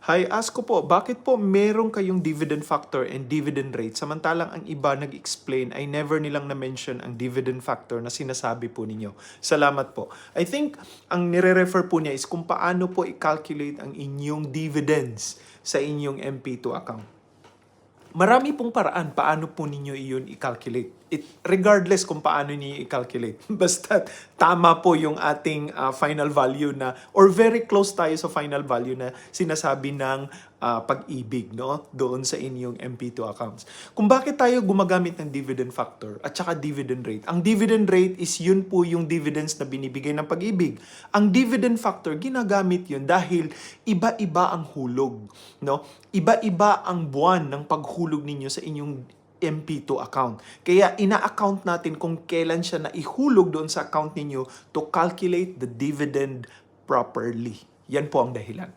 Hi, ask ko po, bakit po meron kayong dividend factor and dividend rate samantalang ang iba nag-explain ay never nilang na-mention ang dividend factor na sinasabi po ninyo? Salamat po. I think ang nire-refer po niya is kung paano po i-calculate ang inyong dividends sa inyong MP2 account. Marami pong paraan paano po ninyo iyon i-calculate. Regardless kung paano niyo i-calculate. Basta tama po yung ating final value na, or very close tayo sa final value na sinasabi ng pag-ibig, no? Doon sa inyong MP2 accounts. Kung bakit tayo gumagamit ng dividend factor at saka dividend rate. Ang dividend rate is yun po yung dividends na binibigay ng pag-ibig. Ang dividend factor, ginagamit yun dahil iba-iba ang hulog, no? Iba-iba ang buwan ng paghulog ninyo sa inyong MP2 account. Kaya ina-account natin kung kailan siya naihulog doon sa account ninyo to calculate the dividend properly. Yan po ang dahilan.